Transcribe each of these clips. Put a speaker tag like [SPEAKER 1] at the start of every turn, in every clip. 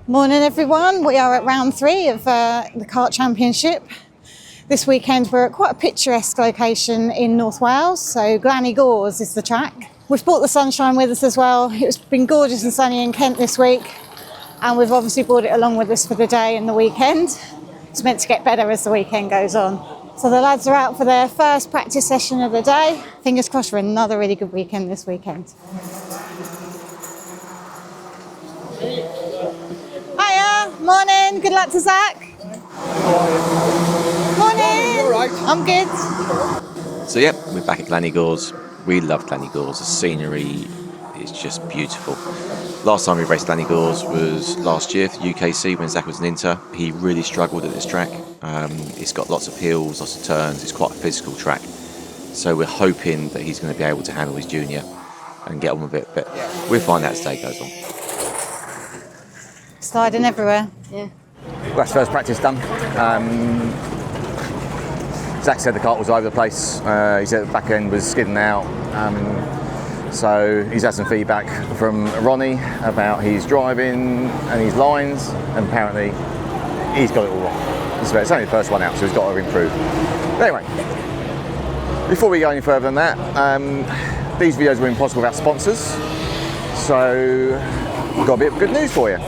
[SPEAKER 1] Morning everyone, we are at round 3 of the Kart Championship. This weekend we're at quite a picturesque location in North Wales, so Glan-y-Gors is the track. We've brought the sunshine with us as well. It's been gorgeous and sunny in Kent this week, and we've obviously brought it along with us for the day and the weekend. It's meant to get better as the weekend goes on. So the lads are out for their first practice session of the day. Fingers crossed for another really good weekend this weekend. Hiya, morning, good luck to Zach. Morning.
[SPEAKER 2] All right.
[SPEAKER 1] I'm good.
[SPEAKER 3] So yeah, we're back at Glan-y-Gors. We love Glan-y-Gors. The scenery is just beautiful. Last time we raced Glan-y-Gors was last year for UKC when Zach was an Inter. He really struggled at this track. It's got lots of hills, lots of turns. It's quite a physical track. So we're hoping that he's going to be able to handle his junior and get on with it. But we'll find out as the day goes on.
[SPEAKER 1] Sliding everywhere. Yeah.
[SPEAKER 2] Well, that's first practice done. Zach said the kart was all over the place. He said the back end was skidding out. So he's had some feedback from Ronnie about his driving and his lines, and apparently he's got it all wrong. It's only the first one out, so he's got to improve. But anyway, before we go any further than that, these videos were impossible without sponsors. So we've got a bit of good news for you.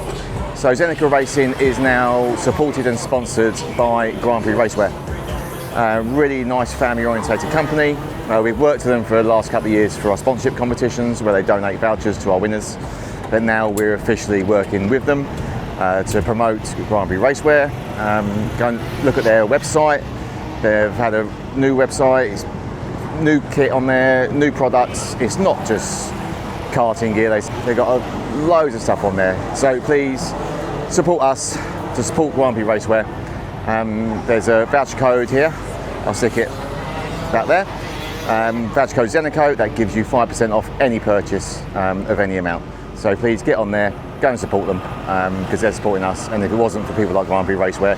[SPEAKER 2] So Zenico Racing is now supported and sponsored by Grand Prix Racewear. Really nice family orientated company. We've worked with them for the last couple of years for our sponsorship competitions where they donate vouchers to our winners. But now we're officially working with them to promote Grand Prix Racewear. Go and look at their website. They've had a new website, new kit on there, new products. It's not just karting gear, they've got loads of stuff on there. So please support us to support Grand Prix Racewear. There's a voucher code here. I'll stick it back there. Voucher code Zenico, that gives you 5% off any purchase of any amount. So please get on there, go and support them because they're supporting us. And if it wasn't for people like Grand Prix Racewear,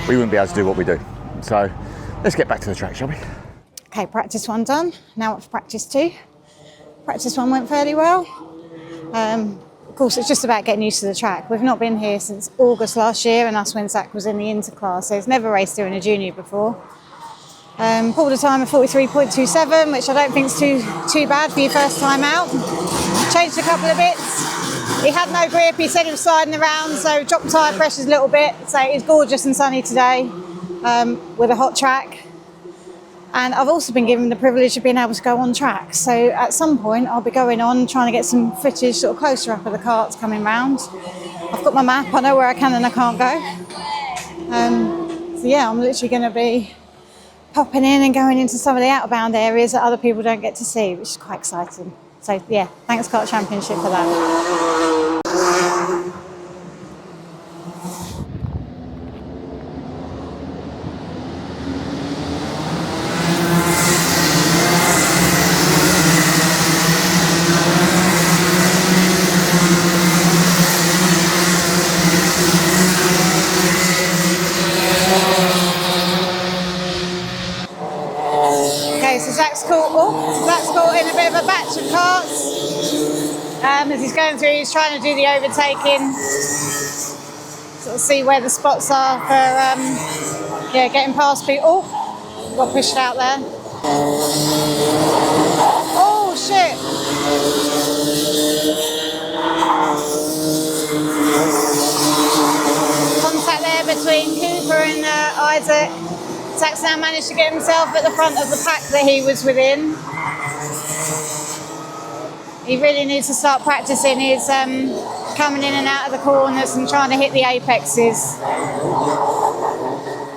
[SPEAKER 2] we wouldn't be able to do what we do. So let's get back to the track, shall we?
[SPEAKER 1] Okay, practice 1 done. Now up for practice 2. Practice 1 went fairly well. Of course, it's just about getting used to the track. We've not been here since August last year, and that's when Zach was in the Inter class, so he's never raced here in a junior before. Pulled a time of 43.27, which I don't think is too bad for your first time out. Changed a couple of bits. He had no grip, he said he was sliding around, so dropped tyre pressures a little bit. So it's gorgeous and sunny today with a hot track. And I've also been given the privilege of being able to go on track. So at some point I'll be going on, trying to get some footage sort of closer up of the karts coming round. I've got my map, I know where I can and I can't go. So yeah, I'm literally going to be popping in and going into some of the outbound areas that other people don't get to see, which is quite exciting. So yeah, thanks Kart Championship for that. So Zach's caught in a bit of a batch of karts. As he's going through, he's trying to do the overtaking. Sort of see where the spots are for getting past people. Oh, got pushed out there. Oh shit! Contact there between Cooper and Isaac. Zach's now managed to get himself at the front of the pack that he was within. He really needs to start practicing his coming in and out of the corners and trying to hit the apexes.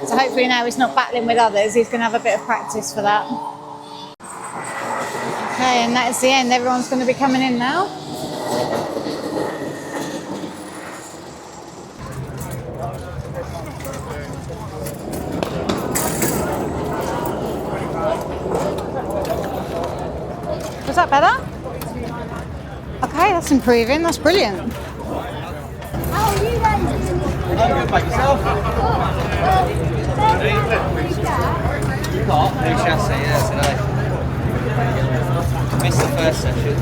[SPEAKER 1] So hopefully now he's not battling with others, he's going to have a bit of practice for that. Okay, and that's the end. Everyone's going to be coming in now. Was that better? Okay, that's improving. That's brilliant.
[SPEAKER 4] How are you guys doing?
[SPEAKER 5] I'm good, mate. Yourself? New chassis, yeah, today. Missed the first session.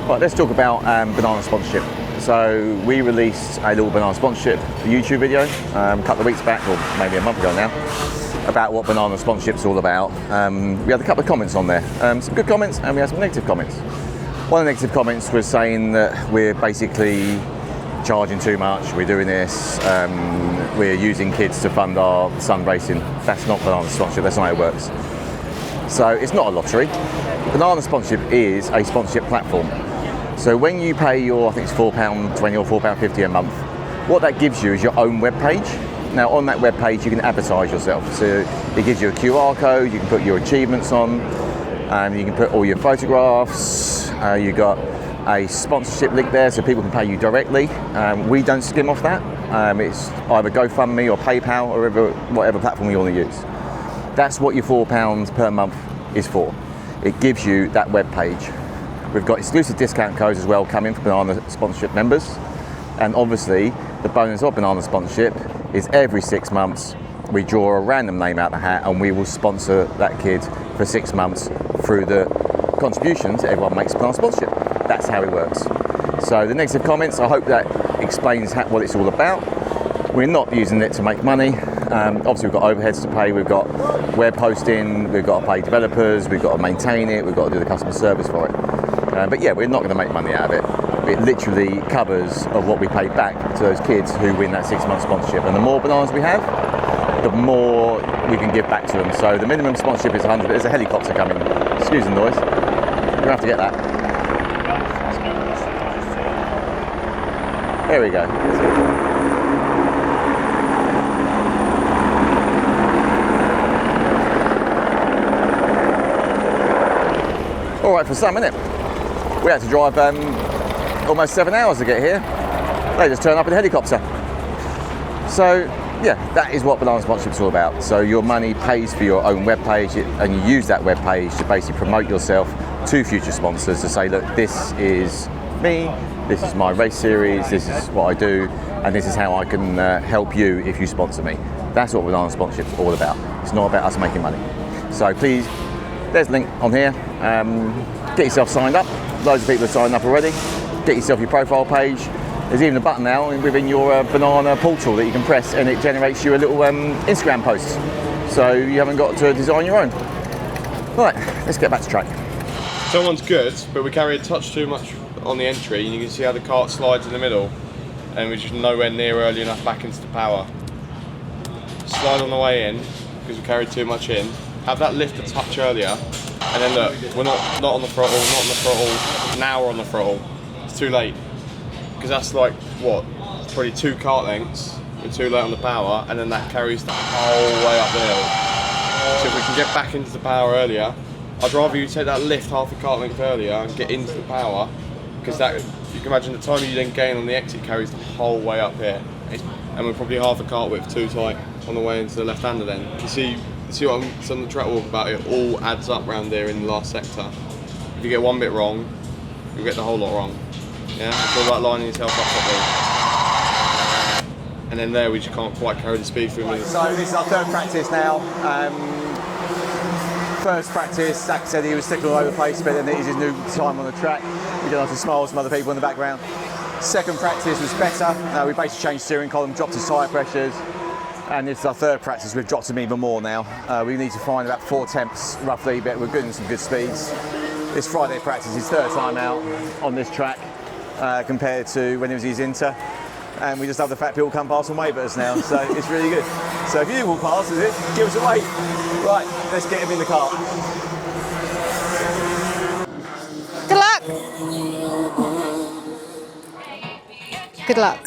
[SPEAKER 2] Right, let's talk about banana sponsorship. So we released a little banana sponsorship YouTube video a couple of weeks back, or maybe a month ago now, about what banana sponsorship's all about. We had a couple of comments on there, some good comments, and we had some negative comments. One of the negative comments was saying that we're basically charging too much, we're doing this, we're using kids to fund our son racing. That's not banana sponsorship, that's not how it works. So it's not a lottery. Banana sponsorship is a sponsorship platform. So when you pay your, I think it's £4.20 or £4.50 a month, what that gives you is your own web page. Now on that web page you can advertise yourself. So it gives you a QR code, you can put your achievements on, you can put all your photographs, you've got a sponsorship link there so people can pay you directly. We don't skim off that. It's either GoFundMe or PayPal or whatever platform you want to use. That's what your £4 per month is for. It gives you that web page. We've got exclusive discount codes as well coming for Banana sponsorship members. And obviously the bonus of Banana sponsorship is every 6 months we draw a random name out of the hat and we will sponsor that kid for 6 months through the contributions everyone makes Banana sponsorship. That's how it works. So the negative comments, I hope that explains what it's all about. We're not using it to make money. Obviously we've got overheads to pay, we've got web hosting, we've got to pay developers, we've got to maintain it, we've got to do the customer service for it. But yeah, we're not going to make money out of it. It literally covers of what we pay back to those kids who win that 6 month sponsorship. And the more bananas we have, the more we can give back to them. So the minimum sponsorship is 100. There's a helicopter coming. Excuse the noise. We're going to have to get that. There we go. All right for some, innit? We had to drive almost 7 hours to get here. They just turn up in a helicopter. So yeah, that is what banana sponsorship is all about. So your money pays for your own web page, and you use that web page to basically promote yourself to future sponsors to say, look, this is me, this is my race series, this is what I do, and this is how I can help you if you sponsor me. That's what banana sponsorship is all about. It's not about us making money. So please, there's a link on here. Get yourself signed up. Loads of people have signed up already. Get yourself your profile page. There's even a button now within your banana portal that you can press and it generates you a little Instagram post. So you haven't got to design your own. Right, let's get back to track.
[SPEAKER 6] Someone's good, but we carry a touch too much on the entry, and you can see how the kart slides in the middle, and we're just nowhere near early enough back into the power. Slide on the way in, because we carried too much in. Have that lift a touch earlier, and then look, we're not on the throttle, not on the throttle, now we're on the throttle. It's too late. Because that's like, what, probably 2 kart lengths, we're too late on the power, and then that carries the whole way up the hill. So if we can get back into the power earlier, I'd rather you take that lift half a kart length earlier and get into the power, because that, you can imagine the time you then gain on the exit carries the whole way up here. And we're probably half a kart width too tight on the way into the left-hander then. You see what I'm on the track walk about, it all adds up round there in the last sector. If you get one bit wrong, you'll get the whole lot wrong. Yeah, it's all about lining yourself up properly. And then there we just can't quite carry the speed through.
[SPEAKER 2] So this is our 3rd practice now. First practice, Zach said he was sticking all over the place, but then it is his new time on the track. We got to smile some other people in the background. Second practice was better. We basically changed steering column, dropped his tyre pressures. And it's our 3rd practice, we've dropped him even more now. We need to find about 4 temps roughly, but we're getting some good speeds. This Friday practice is 3rd time out on this track compared to when it was his Inter. And we just have the fat people come past and wave at us now, so it's really good. So if you walk past, give us a wave. Right, let's get him in the car.
[SPEAKER 1] Good luck. Good luck.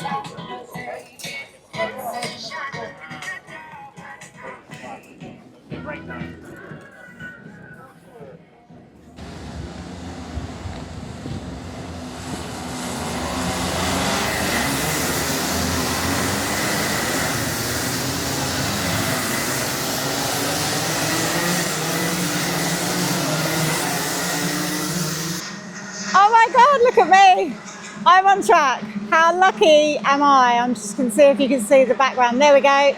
[SPEAKER 1] Oh my God, look at me. I'm on track. How lucky am I? I'm just going to see if you can see the background. There we go.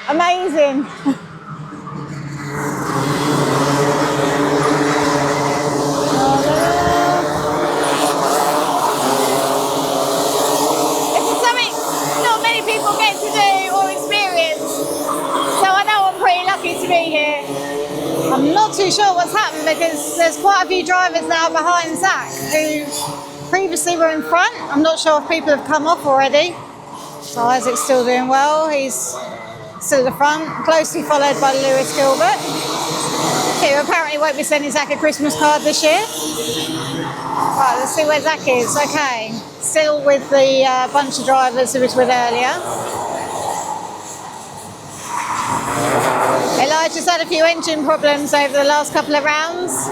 [SPEAKER 1] Amazing. I'm not too sure what's happened because there's quite a few drivers now behind Zach who previously were in front. I'm not sure if people have come off already. So Isaac's still doing well. He's still at the front, closely followed by Lewis Gilbert, who apparently won't be sending Zach a Christmas card this year. Right, let's see where Zach is. Okay, still with the bunch of drivers who was with earlier. Elijah's had a few engine problems over the last couple of rounds,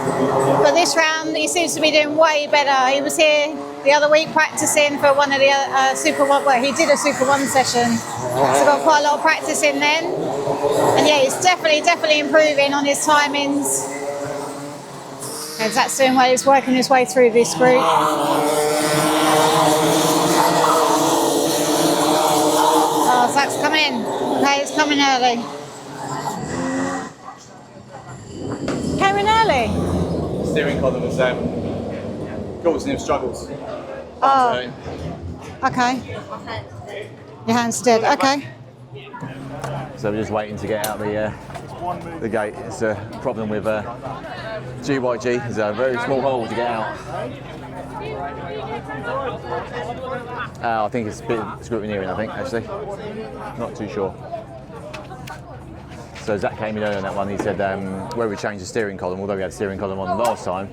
[SPEAKER 1] but this round he seems to be doing way better. He was here the other week practicing for one of the Super 1, well, he did a Super 1 session, so got quite a lot of practice in then. And yeah, he's definitely improving on his timings. Okay, Zach's doing well, he's working his way through this group. Oh, Zach's come in. Okay, he's coming early. Came in early?
[SPEAKER 5] Steering column was causing him struggles.
[SPEAKER 1] Oh, okay. Your hand's dead, okay.
[SPEAKER 2] So we're just waiting to get out the gate. It's a problem with GYG. It's a very small hole to get out. I think it's a bit scrutineering, I think, actually. Not too sure. So Zach came in earlier on that one. He said where we changed the steering column, although we had the steering column on last time,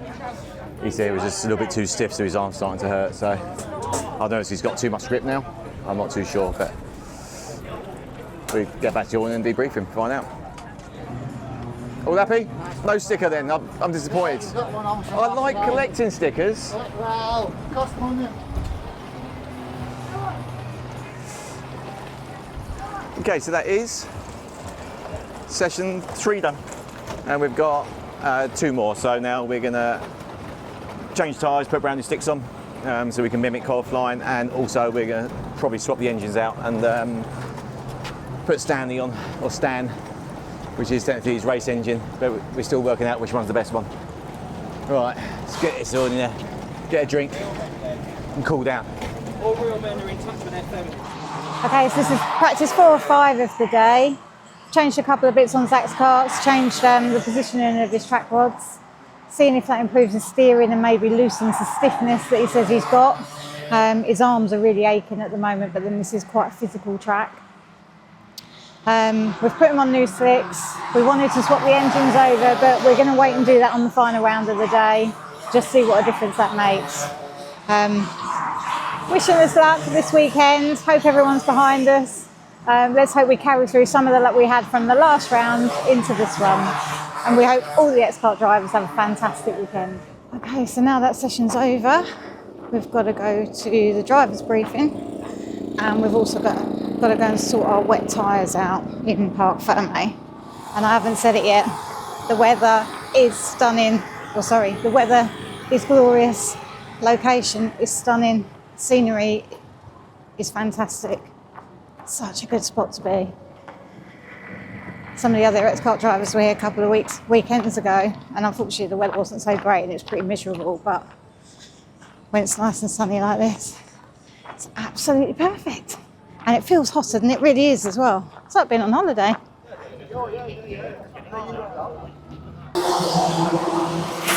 [SPEAKER 2] he said it was just a little bit too stiff, so his arm's starting to hurt. So I don't know if he's got too much grip now. I'm not too sure, but we get back to you and debrief him, find out. All happy? No sticker then. I'm disappointed. I like collecting stickers.
[SPEAKER 7] Well, cost money.
[SPEAKER 2] Okay, so that is session 3 done, and we've got 2 more. So now we're gonna change tyres, put brand new sticks on, so we can mimic qualifying, and also we're gonna probably swap the engines out and put Stanley on, or Stan, which is technically his race engine, but we're still working out which one's the best one. Right, let's get this on in there, get a drink, and cool down.
[SPEAKER 5] All real men are in touch with their family.
[SPEAKER 1] Okay, so this is practice 4 or 5 of the day. Changed a couple of bits on Zach's karts, changed the positioning of his track rods, seeing if that improves his steering and maybe loosens the stiffness that he says he's got. His arms are really aching at the moment, but then this is quite a physical track. We've put him on new slicks. We wanted to swap the engines over, but we're going to wait and do that on the final round of the day, just see what a difference that makes. Wishing us luck this weekend. Hope everyone's behind us. Let's hope we carry through some of the luck we had from the last round into this one. And we hope all the X-Kart drivers have a fantastic weekend. Okay, so now that session's over, we've got to go to the driver's briefing. And we've also got to go and sort our wet tyres out in Parc Fermé. And I haven't said it yet, the weather is stunning. Oh, sorry, the weather is glorious. Location is stunning. Scenery is fantastic. Such a good spot to be. Some of the other X-Kart drivers were here a couple of weekends ago, and unfortunately the weather wasn't so great and it was pretty miserable, but when it's nice and sunny like this, it's absolutely perfect. And it feels hotter than it really is as well. It's like being on holiday.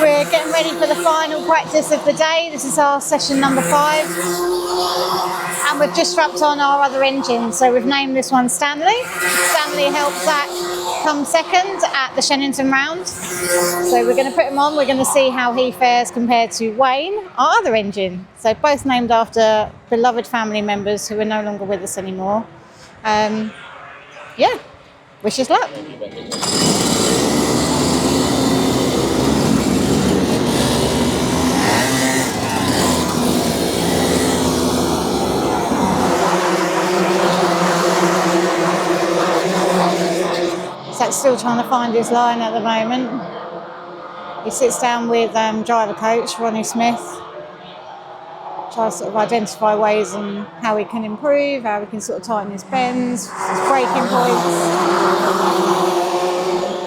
[SPEAKER 1] We're getting ready for the final practice of the day. This is our session number 5. And we've just strapped on our other engine. So we've named this one Stanley. Stanley helped Zach come second at the Shennington round. So we're going to put him on. We're going to see how he fares compared to Wayne, our other engine. So both named after beloved family members who are no longer with us anymore. Yeah, wish us luck. Zach's still trying to find his line at the moment. He sits down with driver coach Ronnie Smith, tries to sort of identify ways and how he can improve, how he can sort of tighten his bends, his braking points.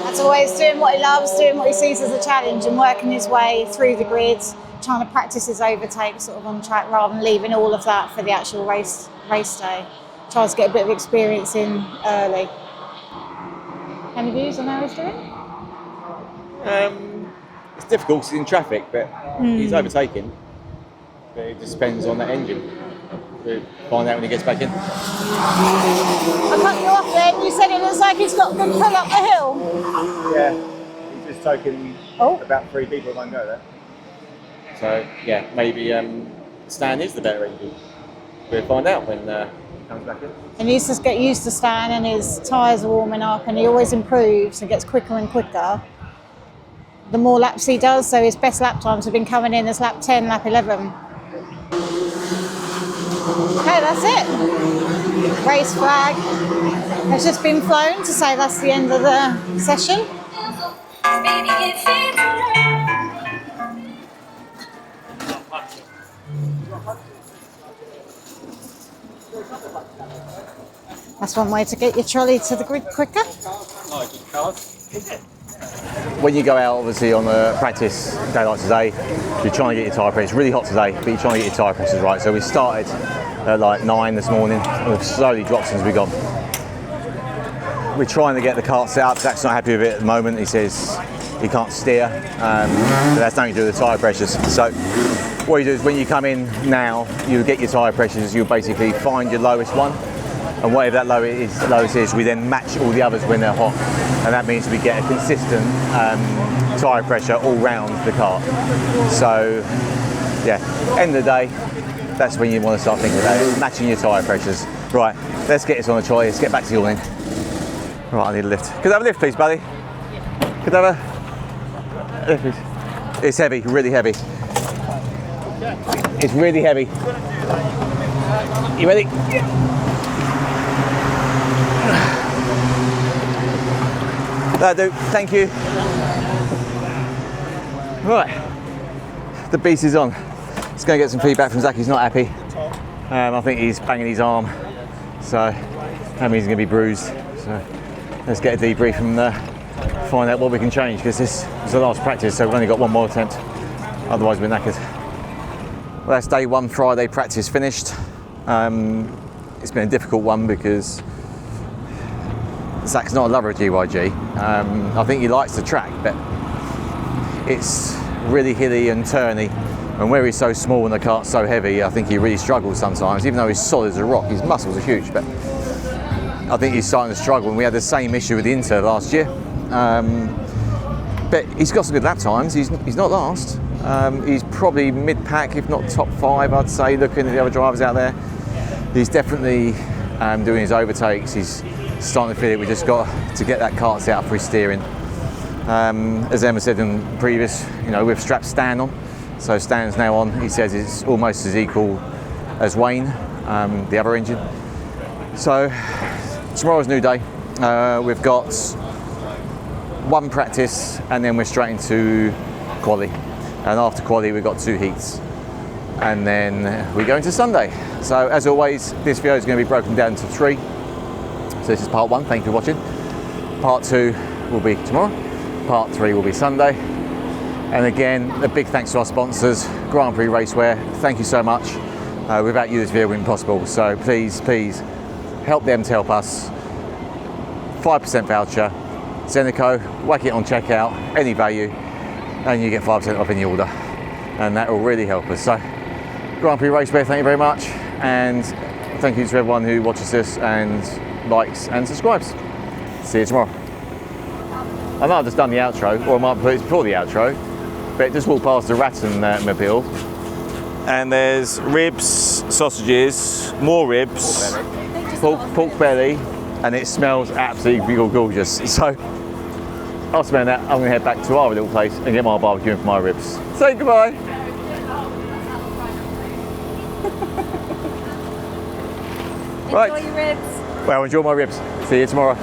[SPEAKER 1] As always, doing what he loves, doing what he sees as a challenge and working his way through the grid, trying to practice his overtake sort of on track rather than leaving all of that for the actual race day. Tries to get a bit of experience in early. Any views on how he's doing?
[SPEAKER 2] It's difficult 'cause he's in traffic, but he's overtaking. But it just depends on that engine. We'll find out when he gets back in.
[SPEAKER 1] I cut you off there. You said it looks like he's got a good pull up the hill.
[SPEAKER 2] Yeah, he's just taken about 3 people in one go there. So yeah, maybe Stan is the better engine. We'll find out when he comes back in.
[SPEAKER 1] And he needs to get used to Stan, and his tyres are warming up, and he always improves and gets quicker and quicker. The more laps he does, so his best lap times have been coming in as lap 10, lap 11. Okay, that's it. Race flag has just been flown to say that's the end of the session. That's one way to get your trolley to the grid quicker.
[SPEAKER 2] When you go out, obviously, on a practice day like today, you're trying to get your tyre pressure. It's really hot today, but you're trying to get your tyre pressures right. So we started at like 9 this morning, and we've slowly dropped since we've gone. We're trying to get the kart set up. Zach's not happy with it at the moment. He says he can't steer, but that's nothing to do with the tyre pressures. So what you do is when you come in now, you get your tyre pressures, you'll basically find your lowest one, and whatever that lowest is, we then match all the others when they're hot, and that means we get a consistent tyre pressure all round the kart. So yeah, end of the day, that's when you want to start thinking about it, matching your tyre pressures. Right, let's get this on the trolley, let's get back to your lane. Right, I need a lift. Could I have a lift, please, buddy? Could I have a lift, please? It's heavy, really heavy. It's really heavy. You ready? That'll do, thank you. Right, the beast is on. Just going to get some feedback from Zach, he's not happy. I think he's banging his arm, so that means he's going to be bruised. So let's get a debrief and find out what we can change, because this is the last practice, so we've only got one more attempt, otherwise we're knackered. Well, that's day 1 Friday practice finished. It's been a difficult one because Zach's not a lover of GYG. I think he likes the track, but it's really hilly and turny, and where he's so small and the kart's so heavy, I think he really struggles sometimes. Even though he's solid as a rock, his muscles are huge, but I think he's starting to struggle, and we had the same issue with the Inter last year. But he's got some good lap times, he's not last. He's probably mid-pack, if not top 5, I'd say, looking at the other drivers out there. He's definitely doing his overtakes, he's starting to feel it. We just got to get that kart set up for his steering. As Emma said in previous, we've strapped Stan on, so Stan's now on. He says it's almost as equal as Wayne, the other engine. So tomorrow's a new day. We've got 1 practice, and then we're straight into quali. And after quali, we've got 2 heats, and then we go into Sunday. So as always, this video is going to be broken down into 3. So this is part 1, thank you for watching. Part 2 will be tomorrow. Part 3 will be Sunday. And again, a big thanks to our sponsors, Grand Prix Racewear. Thank you so much. Without you, this video wouldn't be possible. So please help them to help us. 5% voucher, Zenico, whack it on checkout, any value, and you get 5% off any order. And that will really help us. So Grand Prix Racewear, thank you very much. And thank you to everyone who watches this and likes and subscribes. See you tomorrow. I know I've just done the outro, or I might put it before the outro, but just walk past the Rattan-mobile, and there's ribs, sausages, more ribs, pork belly, and it smells absolutely gorgeous. So I'll smell that. I'm going to head back to our little place and get my barbecue and for my ribs. Say goodbye. Right.
[SPEAKER 4] Enjoy your ribs.
[SPEAKER 2] Well, enjoy my ribs. See you tomorrow.